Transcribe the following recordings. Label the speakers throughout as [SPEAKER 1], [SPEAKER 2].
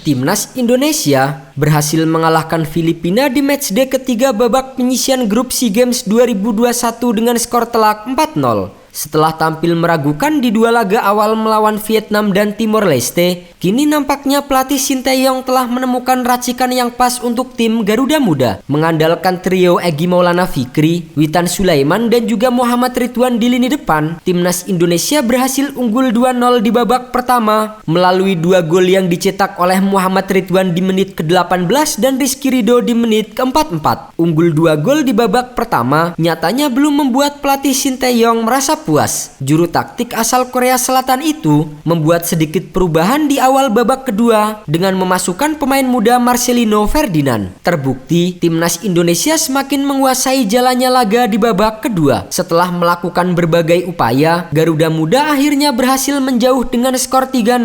[SPEAKER 1] Timnas Indonesia berhasil mengalahkan Filipina di matchday ketiga babak penyisihan grup SEA Games 2021 dengan skor telak 4-0. Setelah tampil meragukan di dua laga awal melawan Vietnam dan Timor Leste, kini nampaknya pelatih Sinteyong telah menemukan racikan yang pas untuk tim Garuda Muda. Mengandalkan trio Egy Maulana Fikri, Witan Sulaiman, dan juga Muhammad Ridwan di lini depan, Timnas Indonesia berhasil unggul 2-0 di babak pertama melalui dua gol yang dicetak oleh Muhammad Ridwan di menit ke-18 dan Rizky Ridho di menit ke-44. Unggul 2 gol di babak pertama nyatanya belum membuat pelatih Sinteyong merasa puas. Juru taktik asal Korea Selatan itu membuat sedikit perubahan di awal babak kedua dengan memasukkan pemain muda Marcelino Ferdinand. Terbukti Timnas Indonesia semakin menguasai jalannya laga di babak kedua. Setelah melakukan berbagai upaya, Garuda Muda akhirnya berhasil menjauh dengan skor 3-0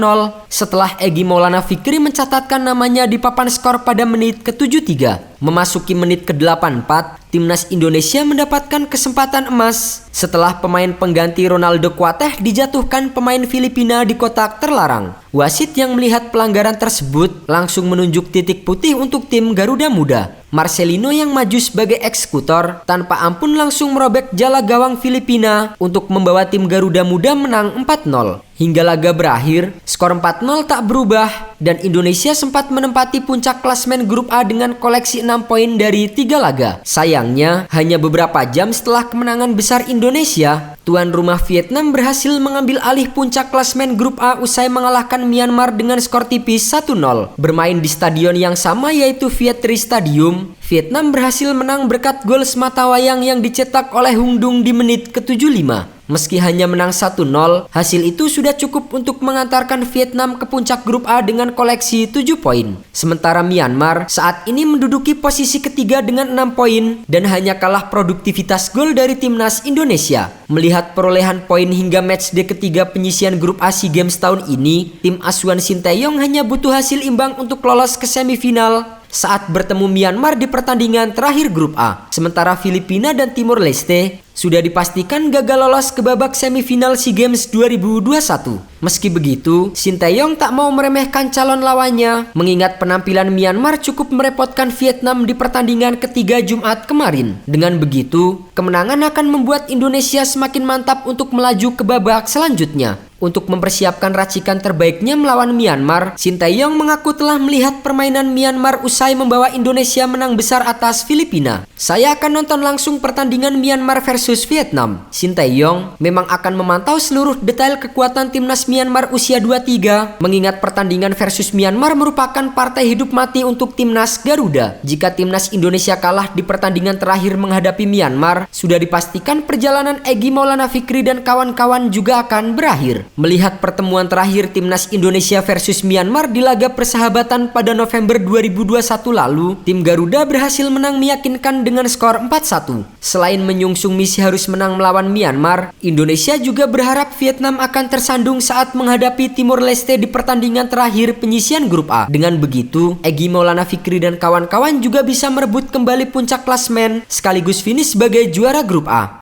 [SPEAKER 1] setelah Egy Maulana Fikri mencatatkan namanya di papan skor pada menit ke-73. Memasuki menit ke-84, Timnas Indonesia mendapatkan kesempatan emas setelah pemain pengganti Ronaldo Kuateh dijatuhkan pemain Filipina di kotak terlarang. Wasit yang melihat pelanggaran tersebut langsung menunjuk titik putih untuk tim Garuda Muda. Marcelino yang maju sebagai eksekutor tanpa ampun langsung merobek jala gawang Filipina untuk membawa tim Garuda Muda menang 4-0. Hingga laga berakhir, skor 4-0 tak berubah dan Indonesia sempat menempati puncak klasmen grup A dengan koleksi 6 poin dari 3 laga. Sayangnya, hanya beberapa jam setelah kemenangan besar Indonesia, tuan rumah Vietnam berhasil mengambil alih puncak klasmen grup A usai mengalahkan Myanmar dengan skor tipis 1-0. Bermain di stadion yang sama yaitu Viet Tri Stadium, Vietnam berhasil menang berkat gol sematawayang yang dicetak oleh Hung Dung di menit ke-75. Meski hanya menang 1-0, hasil itu sudah cukup untuk mengantarkan Vietnam ke puncak grup A dengan koleksi 7 poin. Sementara Myanmar saat ini menduduki posisi ketiga dengan 6 poin dan hanya kalah produktivitas gol dari Timnas Indonesia. Melihat perolehan poin hingga matchday ketiga penyisihan grup A SEA Games tahun ini, tim asuhan Sinteyong hanya butuh hasil imbang untuk lolos ke semifinal saat bertemu Myanmar di pertandingan terakhir grup A. Sementara Filipina dan Timor Leste sudah dipastikan gagal lolos ke babak semifinal SEA Games 2021. Meski begitu, Sinteyong tak mau meremehkan calon lawannya, mengingat penampilan Myanmar cukup merepotkan Vietnam di pertandingan ketiga Jumat kemarin. Dengan begitu, kemenangan akan membuat Indonesia semakin mantap untuk melaju ke babak selanjutnya. Untuk mempersiapkan racikan terbaiknya melawan Myanmar, Sinteyong mengaku telah melihat permainan Myanmar usai membawa Indonesia menang besar atas Filipina. Saya akan nonton langsung pertandingan Myanmar versus Vietnam. Sinteyong memang akan memantau seluruh detail kekuatan timnas Myanmar usia 23, mengingat pertandingan versus Myanmar merupakan partai hidup mati untuk timnas Garuda. Jika timnas Indonesia kalah di pertandingan terakhir menghadapi Myanmar, sudah dipastikan perjalanan Egy Maulana Fikri dan kawan-kawan juga akan berakhir. Melihat pertemuan terakhir timnas Indonesia versus Myanmar di laga persahabatan pada November 2021 lalu, tim Garuda berhasil menang meyakinkan dengan skor 4-1. Selain menyungsung misi harus menang melawan Myanmar, Indonesia juga berharap Vietnam akan tersandung saat menghadapi Timor Leste di pertandingan terakhir penyisihan grup A. Dengan begitu, Egy Maulana Fikri dan kawan-kawan juga bisa merebut kembali puncak klasmen sekaligus finish sebagai juara grup A.